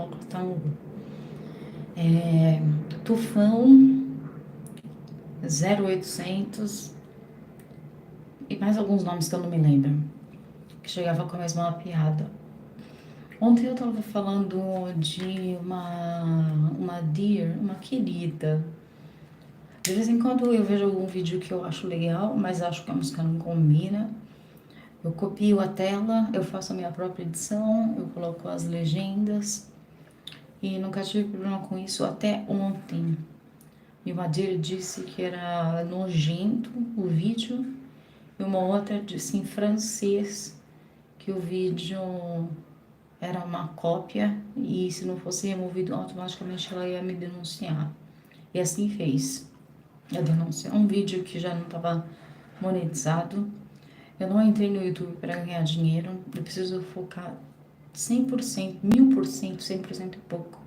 colocar Tufão 0800 e mais alguns nomes que eu não me lembro, que chegava com a mesma piada. Ontem eu tava falando de uma dear, uma querida. De vez em quando eu vejo algum vídeo que eu acho legal, mas acho que a música não combina. Eu copio a tela, eu faço a minha própria edição, eu coloco as legendas e nunca tive problema com isso até ontem. E uma dear disse que era nojento o vídeo e uma outra disse em francês que o vídeo era uma cópia e se não fosse removido automaticamente ela ia me denunciar. E assim fez. A denúncia. Um vídeo que já não estava monetizado. Eu não entrei no YouTube para ganhar dinheiro. Eu preciso focar 100%, 1000%, 100% e pouco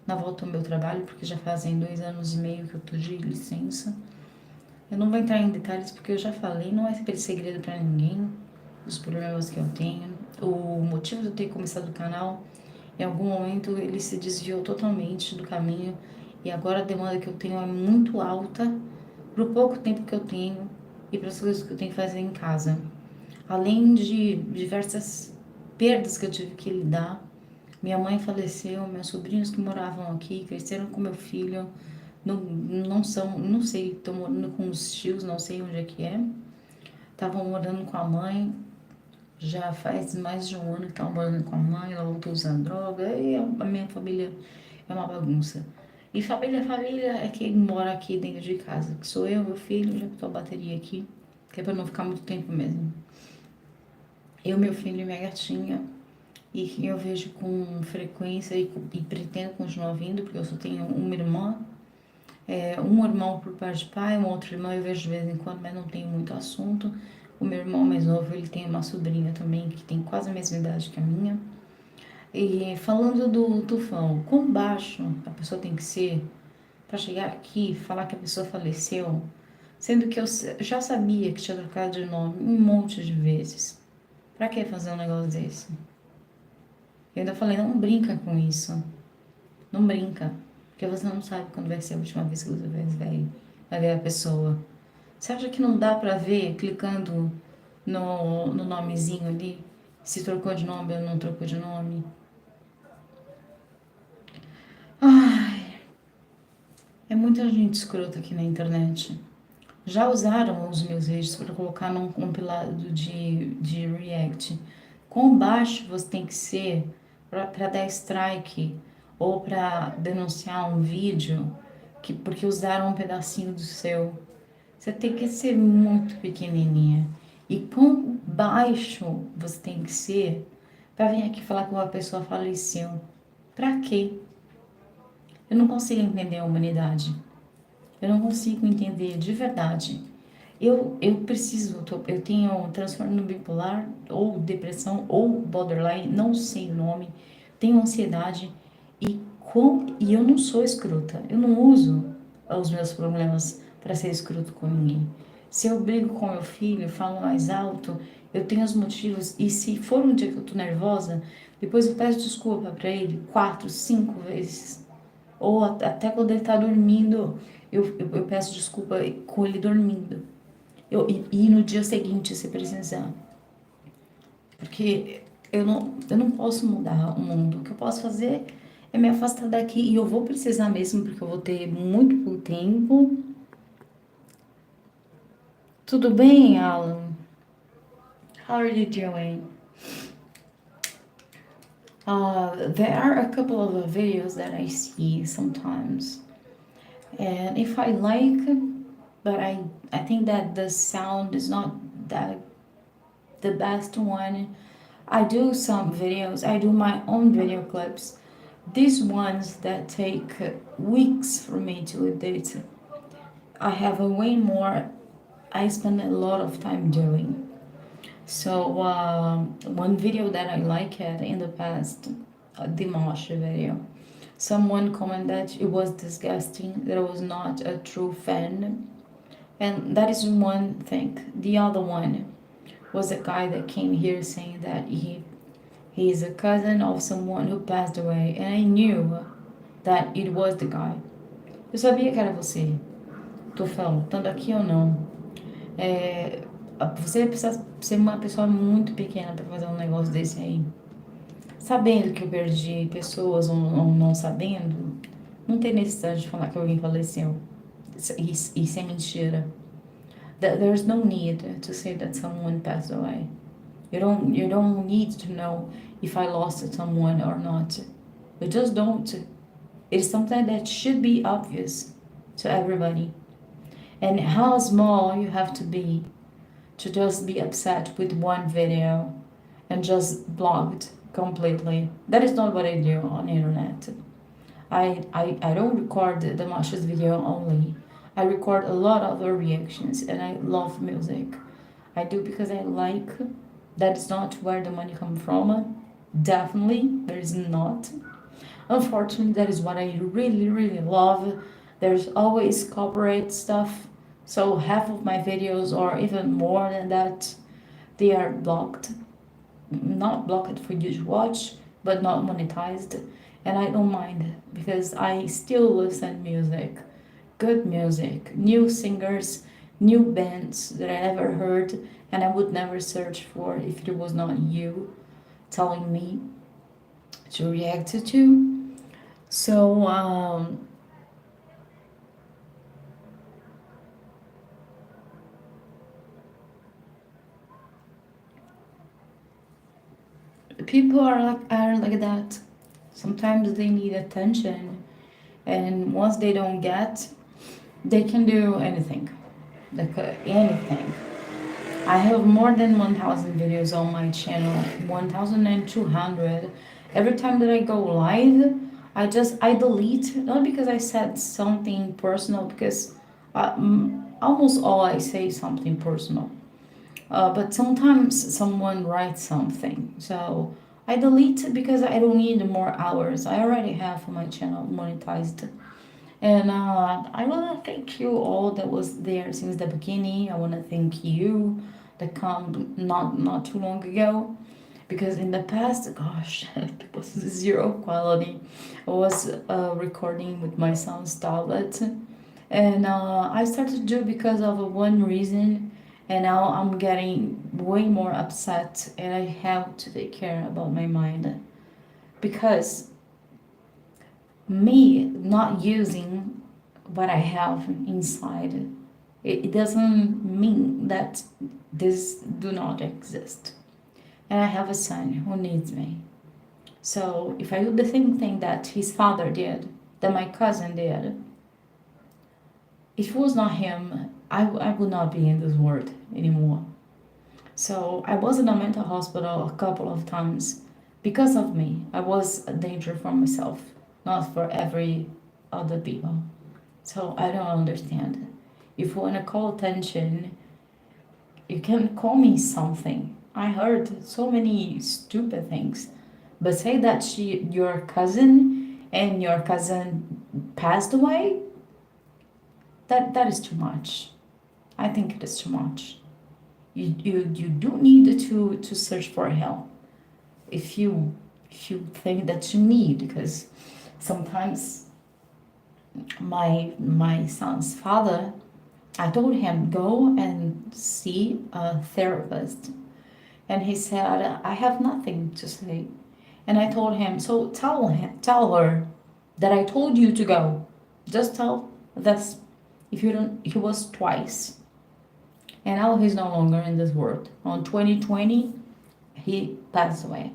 na volta ao meu trabalho, porque já fazem 2 anos e meio que eu tô de licença. Eu não vou entrar em detalhes porque eu já falei, não é segredo para ninguém os problemas que eu tenho. O motivo de eu ter começado o canal, em algum momento ele se desviou totalmente do caminho e agora a demanda que eu tenho é muito alta pro pouco tempo que eu tenho e para as coisas que eu tenho que fazer em casa. Além de diversas perdas que eu tive que lidar. Minha mãe faleceu, meus sobrinhos que moravam aqui cresceram com meu filho, não sei, estão morando com os tios, não sei onde é que é. Estavam morando com a mãe, já faz mais de um ano que estavam morando com a mãe, ela voltou usando droga, e a minha família é uma bagunça. E família é quem mora aqui dentro de casa, que sou eu, meu filho, já botou a bateria aqui, que é pra não ficar muito tempo mesmo. Eu, meu filho e minha gatinha, e que eu vejo com frequência e pretendo continuar vindo, porque eu só tenho uma irmã, um irmão por parte de pai, um outro irmão eu vejo de vez em quando, mas não tenho muito assunto. O meu irmão mais novo, ele tem uma sobrinha também, que tem quase a mesma idade que a minha. E falando do tufão, quão baixo a pessoa tem que ser para chegar aqui e falar que a pessoa faleceu, sendo que eu já sabia que tinha trocado de nome um monte de vezes. Pra que fazer um negócio desse? Eu ainda falei, não brinca com isso. Não brinca. Porque você não sabe quando vai ser a última vez que você vai ver a pessoa. Você acha que não dá pra ver clicando no nomezinho ali? Se trocou de nome ou não trocou de nome? Ai, é muita gente escrota aqui na internet. Já usaram os meus vídeos para colocar num compilado de React. Quão baixo você tem que ser para dar strike ou para denunciar um vídeo porque usaram um pedacinho do seu? Você tem que ser muito pequenininha. E quão baixo você tem que ser para vir aqui falar que uma pessoa faleceu? Para quê? Eu não consigo entender a humanidade. Eu não consigo entender de verdade. Eu preciso, eu tenho transtorno bipolar, ou depressão, ou borderline, não sei o nome, tenho ansiedade e eu não sou escrota. Eu não uso os meus problemas para ser escroto com ninguém. Se eu brigo com meu filho, falo mais alto, eu tenho os motivos, e se for um dia que eu tô nervosa, depois eu peço desculpa para ele 4, 5 vezes. Ou até quando ele tá dormindo, eu peço desculpa com ele dormindo. E no dia seguinte, se precisar. Porque eu não posso mudar o mundo. O que eu posso fazer é me afastar daqui. E eu vou precisar mesmo, porque eu vou ter muito pouco tempo. Tudo bem, Alan? How are you doing? There are a couple of videos that I see sometimes. And if I like, but I think that the sound is not that the best one. I do some videos, I do my own video clips. These ones that take weeks for me to edit, I have a way more, I spend a lot of time doing. So one video that I liked in the past, the Mosh video, someone commented that it was disgusting, that I was not a true fan. And that is one thing. The other one was a guy that came here saying that He is a cousin of someone who passed away, and I knew that it was the guy. Eu sabia que era você, Tufão, tanto aqui ou não. É, você precisa ser uma pessoa muito pequena para fazer um negócio desse aí. Sabendo que eu perdi pessoas ou não sabendo, não tem necessidade de falar que alguém faleceu. Isso é mentira. There's no need to say that someone passed away. You don't need to know if I lost someone or not. You just don't. It's something that should be obvious to everybody. And how small you have to be to just be upset with one video and just blocked completely. That is not what I do on the internet. I don't record the Masha's video only. I record a lot of her reactions and I love music. I do because I like. That's not where the money comes from. Definitely, there is not. Unfortunately, that is what I really, really love. There's always corporate stuff. So half of my videos, or even more than that, they are blocked. Not blocked for you to watch, but not monetized. And I don't mind because I still listen music, good music, new singers, new bands that I never heard, and I would never search for if it was not you telling me to react to. So people are like that. Sometimes they need attention, and once they don't get, they can do anything. Like anything. I have more than 1,000 videos on my channel, 1,200. Every time that I go live, I delete, not because I said something personal, because almost all I say is something personal. But sometimes someone writes something, so I delete it because I don't need more hours. I already have my channel monetized. And I want to thank you all that was there since the beginning. I want to thank you that come not too long ago. Because in the past, gosh, it was zero quality. I was recording with my son's tablet. And I started to do because of one reason. And now I'm getting way more upset. And I have to take care about my mind. Because me not using what I have inside, it doesn't mean that this do not exist. And I have a son who needs me. So if I do the same thing that his father did, that my cousin did, if it was not him, I would not be in this world anymore. So I was in a mental hospital a couple of times because of me. I was a danger for myself, not for every other people. So I don't understand. If you want to call attention, you can call me something. I heard so many stupid things. But say that your cousin and your cousin passed away, that is too much. I think it is too much. You do need to search for help if you think that you need, because sometimes my son's father, I told him go and see a therapist, and he said I have nothing to say, and I told him, so tell her that I told you to go. Just tell this. If you don't, he was twice, and now he's no longer in this world. On 2020, he passed away.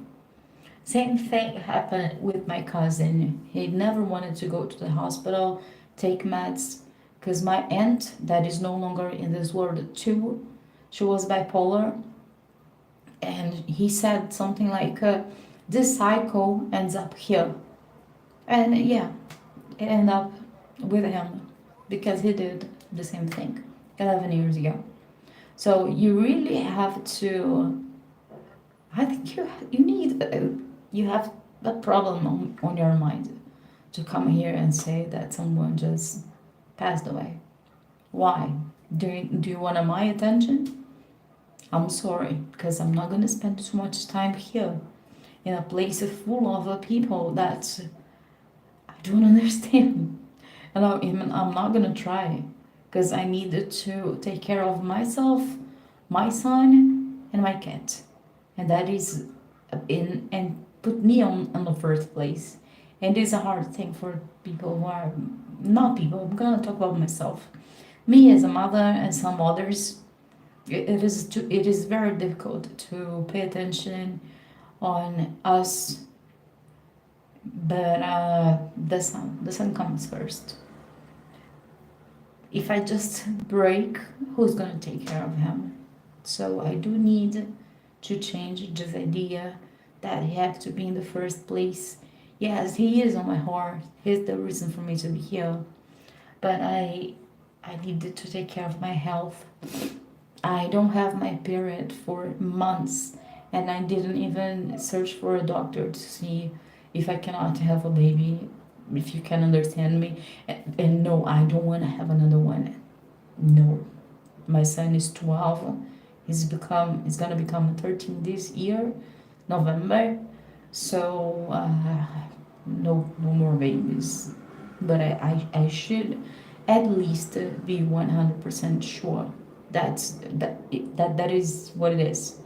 Same thing happened with my cousin. He never wanted to go to the hospital, take meds, because my aunt, that is no longer in this world too, she was bipolar, and he said something like, "This cycle ends up here," and yeah, it ended up with him because he did the same thing 11 years ago. So you really have to. I think you need you have a problem on your mind to come here and say that someone just passed away. Why? Do you want my attention? I'm sorry, because I'm not gonna spend too much time here in a place full of people that I don't understand. And I'm not gonna try because I needed to take care of myself, my son, and my cat. And that is in and put me on the first place. And it's a hard thing for people who are not people. I'm gonna talk about myself. Me as a mother and some others, it is very difficult to pay attention on us, but the son comes first. If I just break, who's gonna take care of him? So I do need to change this idea that he has to be in the first place. Yes, he is on my heart. He's the reason for me to be here. But I needed to take care of my health. I don't have my period for months, and I didn't even search for a doctor to see if I cannot have a baby. If you can understand me, and no, I don't want to have another one. No, my son is 12. He's gonna become 13 this year, November. So no more babies. But I should at least be 100% sure that is what it is,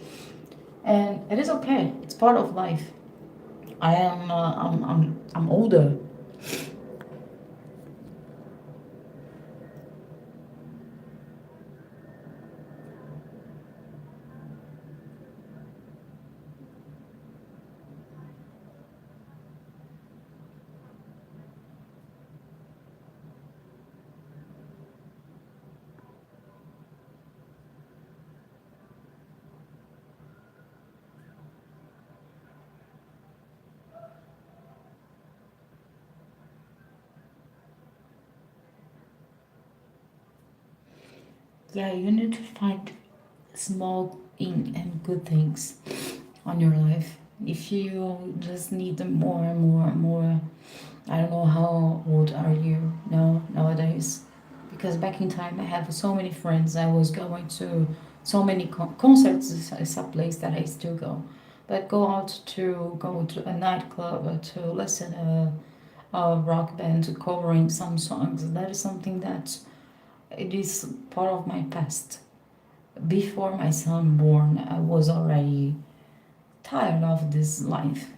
and it is okay. It's part of life. I'm older. Yeah, you need to find small and good things on your life. If you just need them more and more and more, I don't know how old are you now nowadays, because back in time I have so many friends. I was going to so many concerts. Is a place that I still go, but go to a nightclub to listen a rock band covering some songs. That is something that it is part of my past. Before my son born, I was already tired of this life.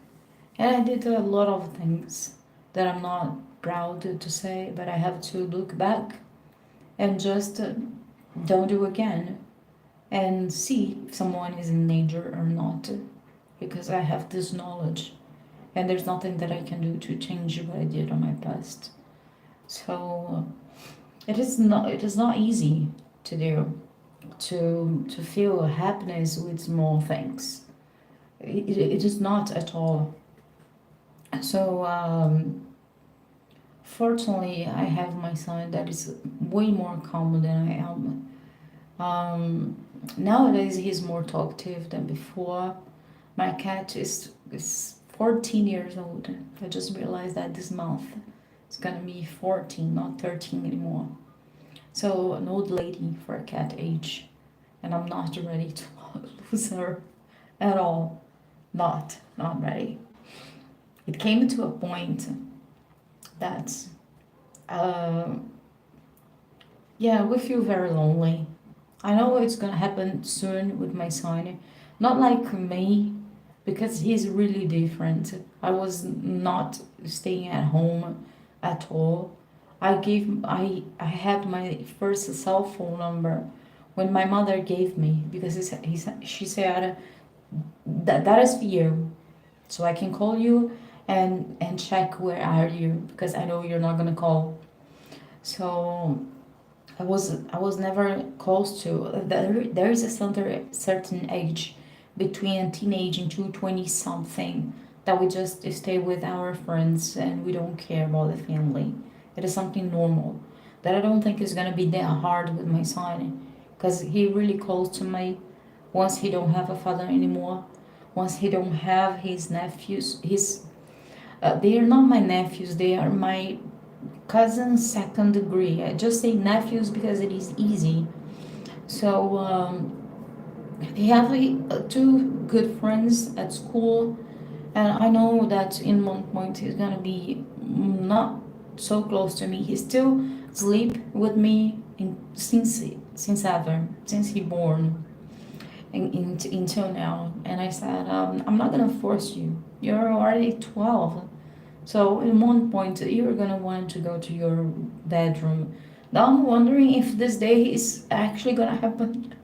And I did a lot of things that I'm not proud to say, but I have to look back and just don't do again and see if someone is in danger or not, because I have this knowledge and there's nothing that I can do to change what I did on my past. So it is not easy to do, to feel happiness with small things. It is not at all. So fortunately, I have my son that is way more calm than I am. Nowadays, he's more talkative than before. My cat is 14 years old. I just realized that this month it's gonna be 14, not 13 anymore. So an old lady for a cat age, and I'm not ready to lose her at all. Not ready. It came to a point that, uh, yeah, we feel very lonely. I know it's gonna happen soon with my son. Not like me, because he's really different. I was not staying at home at all. I had my first cell phone number when my mother gave me, because she said that is for you, so I can call you and check where are you, because I know you're not gonna call. So I was never close to there is a certain age between teenage and to 20 something that we just stay with our friends and we don't care about the family. It is something normal that I don't think is gonna be that hard with my son, because he really close to me. Once he don't have a father anymore, once he don't have his nephews, his they are not my nephews, they are my cousins second degree. I just say nephews because it is easy. So he have two good friends at school, And I know that in one point he's gonna be not so close to me. He still sleep with me since ever, since he born until now. And I said, I'm not gonna force you. You're already 12. So in one point you're gonna want to go to your bedroom. Now I'm wondering if this day is actually gonna happen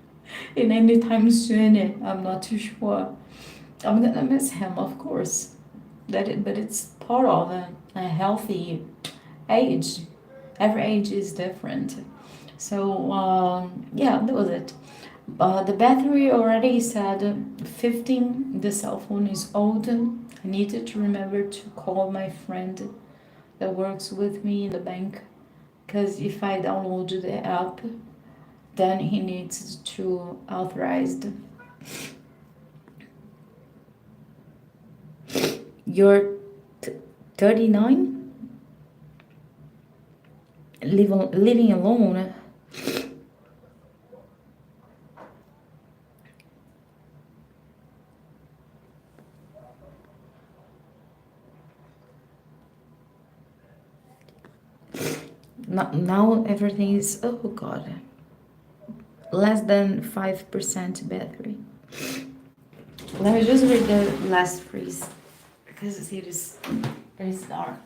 in any time soon. I'm not too sure. I'm gonna miss him, of course. But it's part of a healthy age. Every age is different. So yeah, that was it. The battery already said 15. The cell phone is old. I needed to remember to call my friend that works with me in the bank, because if I download the app, then he needs to authorize. You're 39, living alone. Now everything is, oh god, less than 5% battery. Let me just read the last phrase because it is dark.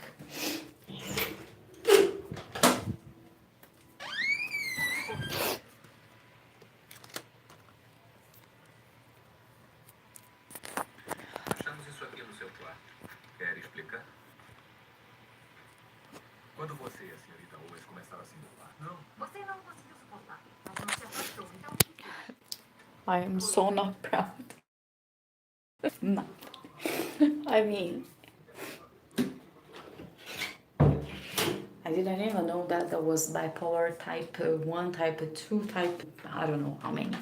Achamos isso aqui no seu quarto. Quer explicar? Quando você e a senhorita Owens começaram a se mudar? Não. Você não conseguiu suportar, mas não se afastou, então o que fez? I am so not proud. No. I mean, I didn't even know that there was bipolar type 1, type 2, type, I don't know how many.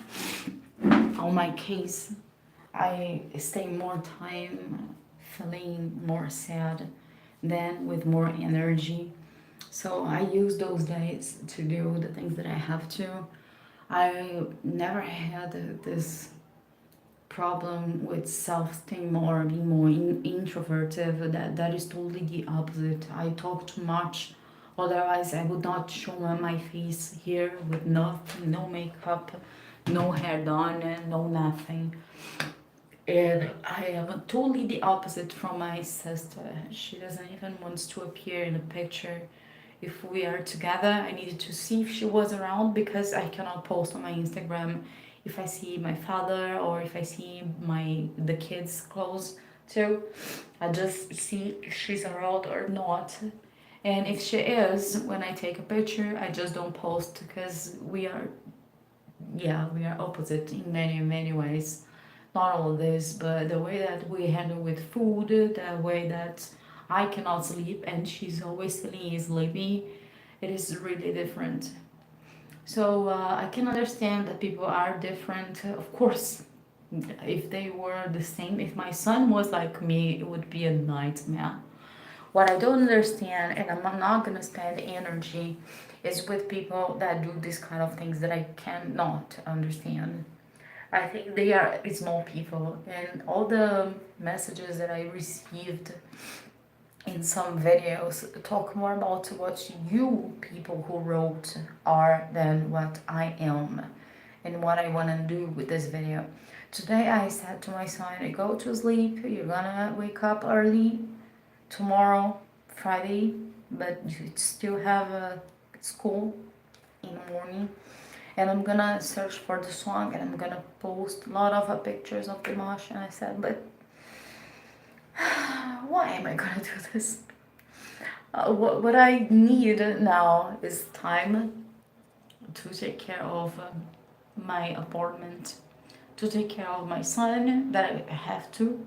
On my case, I stay more time feeling more sad than with more energy. So I use those days to do the things that I have to. I never had this problem with self-esteem or being more introverted. That is totally the opposite. I talk too much. Otherwise, I would not show my face here with nothing, no makeup, no hair done, no nothing. And I am totally the opposite from my sister. She doesn't even want to appear in a picture. If we are together, I needed to see if she was around because I cannot post on my Instagram if I see my father or if I see the kids close too. I just see if she's around or not. And if she is, when I take a picture, I just don't post because we are opposite in many ways. Not all this, but the way that we handle with food, the way that I cannot sleep and she's always feeling sleepy, it is really different. So I can understand that people are different. Of course, if they were the same, if my son was like me, it would be a nightmare. What I don't understand, and I'm not gonna spend energy, is with people that do this kind of things that I cannot understand. I think they are small people, and all the messages that I received in some videos talk more about what you people who wrote are than what I am and what I want to do with this video. Today I said to my son, go to sleep, you're gonna wake up early tomorrow, Friday, but you still have a school in the morning. And I'm gonna search for the song and I'm gonna post a lot of pictures of the mosh. And I said, but why am I gonna do this? What I need now is time to take care of my apartment, to take care of my son that I have to.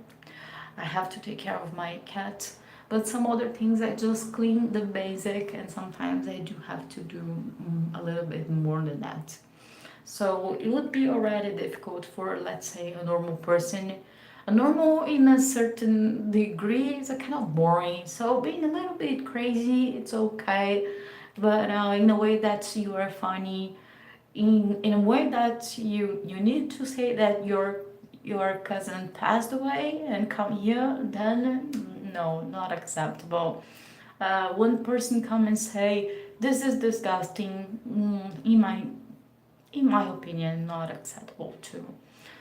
I have to take care of my cat. But some other things I just clean the basic, and sometimes I do have to do a little bit more than that. So it would be already difficult for, let's say, a normal person. A normal in a certain degree is a kind of boring. So being a little bit crazy, it's okay. But in a way that you are funny, in a way that you need to say that your cousin passed away and come here, then no, not acceptable. One person come and say this is disgusting. In my opinion, not acceptable too.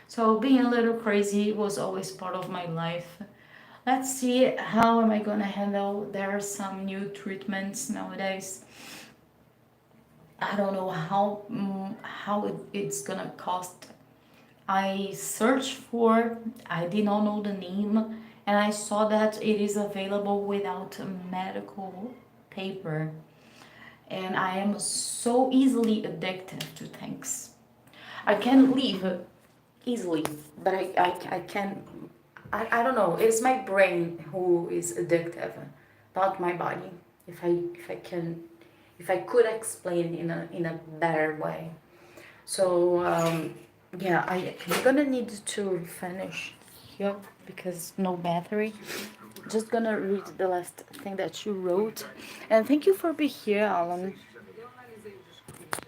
So being a little crazy was always part of my life. Let's see how am I gonna handle. There are some new treatments nowadays. I don't know how it's gonna cost. I searched for, I did not know the name, and I saw that it is available without a medical paper. And I am so easily addicted to things. I can leave easily, but I can. I don't know. It's my brain who is addictive, not my body. If I could explain in a better way. So yeah, I'm gonna need to finish here because no battery. Just gonna read the last thing that you wrote, and thank you for being here, Alan. Eu analisei o discurso.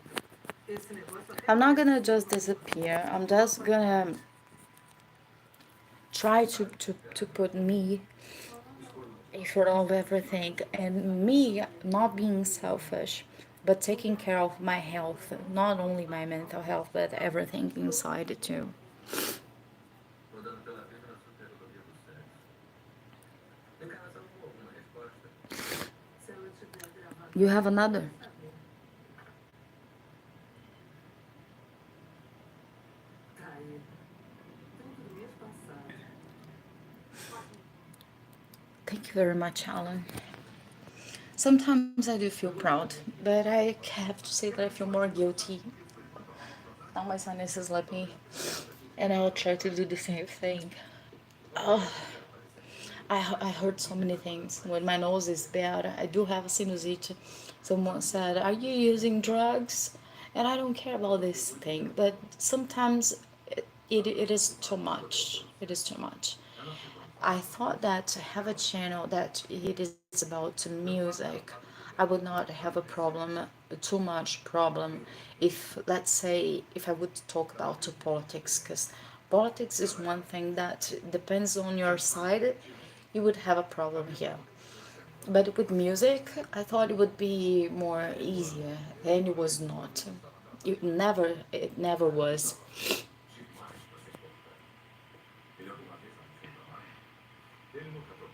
Esse negócio até I'm not gonna just disappear. I'm just gonna try to put me in front of everything and me not being selfish but taking care of my health, not only my mental health but everything inside it too. rodando pela vida na superodomia do sexo. Encarnação com alguma resposta? Se ela tiver gravado, You have another. saber. Tá aí. Tanto do mês passado. Thank you very much, Alan. Sometimes I do feel proud, but I have to say that I feel more guilty. Now my son is sleeping and I'll try to do the same thing. Oh, I heard so many things. When my nose is bad, I do have a sinusite. Someone said, "Are you using drugs?" And I don't care about this thing, but sometimes it is too much. It is too much. I thought that to have a channel that it is about music, I would not have a problem, too much problem, if let's say if I would talk about politics, because politics is one thing that depends on your side, you would have a problem here. But with music, I thought it would be more easier, and it was not. It never was. Ele alguma vez anunciou trabalho? Ele nunca tocou.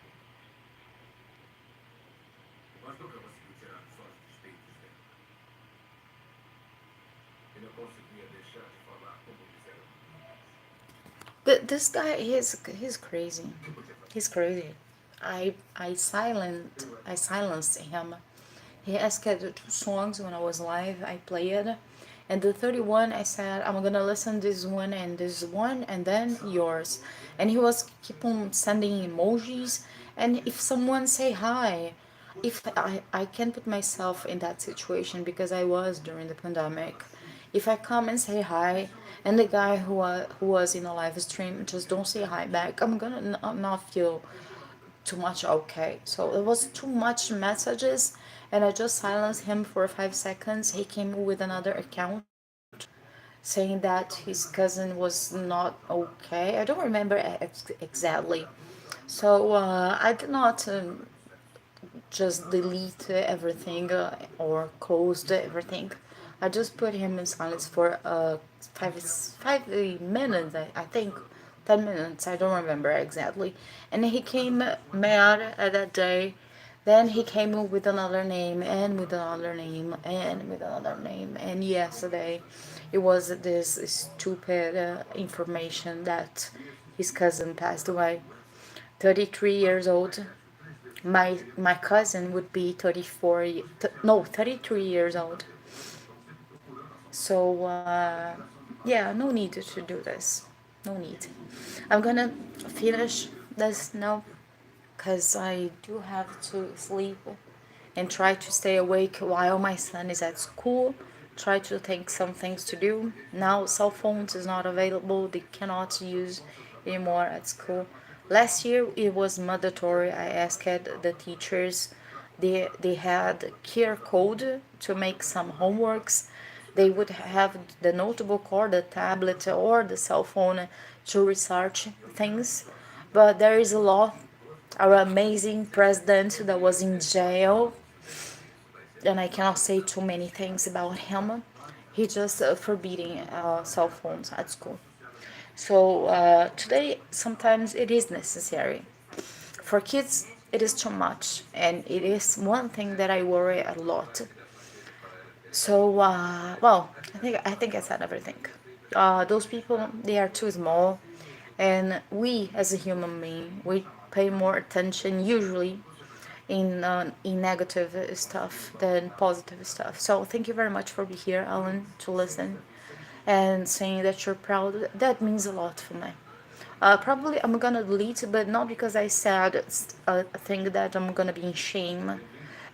Mas nunca conseguiu tirar só os despeitos dela. E não conseguia deixar de falar como fizeram This guy, he's crazy. He's crazy. I silenced him. He asked 2 songs when I was live. I played, and the 31 I said I'm gonna listen this one and then yours. And he was keep on sending emojis. And if someone say hi, if I can put myself in that situation because I was during the pandemic. If I come and say hi, and the guy who was in a live stream just don't say hi back, I'm gonna not feel too much okay. So it was too much messages, and I just silenced him for 5 seconds. He came with another account saying that his cousin was not okay. I don't remember exactly. So I did not just delete everything or closed everything. I just put him in silence for 5 minutes. I think 10 minutes. I don't remember exactly. And he came mad at that day. Then he came with another name and with another name and with another name. And yesterday, it was this stupid information that his cousin passed away. 33 years old. My cousin would be 34 no 33 years old. So yeah, no need to do this, no need. I'm gonna finish this now because I do have to sleep and try to stay awake while my son is at school. Try to think some things to do. Now cell phones is not available. They cannot use anymore at school. Last year it was mandatory. I asked the teachers. They had QR code to make some homeworks. They would have the notebook or the tablet or the cell phone to research things. But there is a law, our amazing president that was in jail, and I cannot say too many things about him. He just forbidding cell phones at school. So today, sometimes it is necessary. For kids, it is too much, and it is one thing that I worry a lot. So, well, I think I said everything. Those people, they are too small, and we, as a human being, we pay more attention usually in negative stuff than positive stuff. So, thank you very much for being here, Alan, to listen and saying that you're proud. That means a lot for me. Probably I'm gonna delete, but not because I said a thing that I'm gonna be in shame.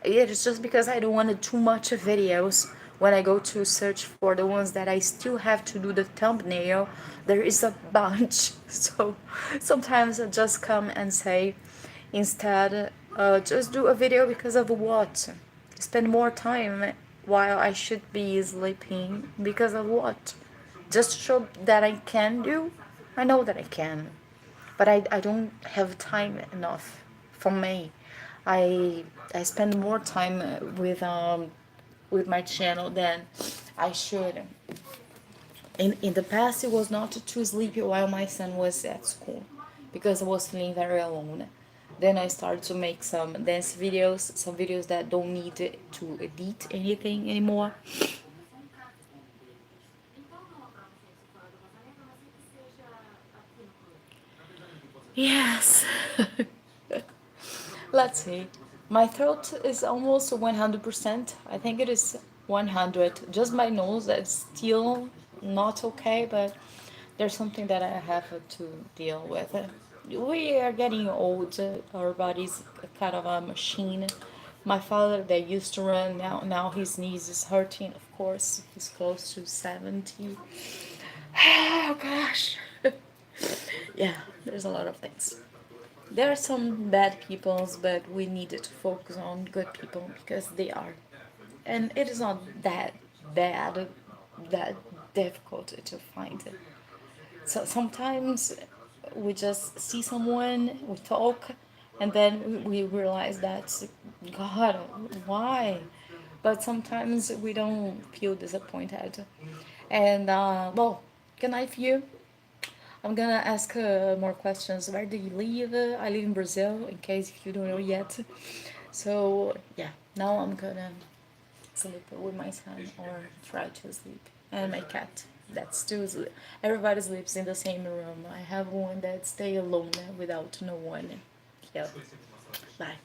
It's just because I don't want too much videos. When I go to search for the ones that I still have to do the thumbnail, there is a bunch. So sometimes I just come and say, instead, just do a video because of what? Spend more time while I should be sleeping because of what? Just to show that I can do. I know that I can, but I don't have time enough for me. I I spend more time with my channel than I should. In the past, it was not too sleepy while my son was at school because I was feeling very alone. Then I started to make some dance videos, some videos that don't need to edit anything anymore. Yes. Let's see. My throat is almost 100%. I think it is 100. Just my nose that's still not okay, but there's something that I have to deal with. We are getting old. Our body's kind of a machine. My father, that used to run, now his knees is hurting. Of course, he's close to 70. Oh gosh. Yeah, there's a lot of things. There are some bad peoples, but we needed to focus on good people because they are. And it is not that bad, that difficult to find. So sometimes we just see someone, we talk, and then we realize that, God, why? But sometimes we don't feel disappointed. And, well, good night for you. I'm gonna ask more questions. Where do you live? I live in Brazil, in case if you don't know yet. So yeah, now I'm gonna sleep with my son or try to sleep, and my cat. That's still sleep. Everybody sleeps in the same room. I have one that stay alone without no one. Yeah. Bye.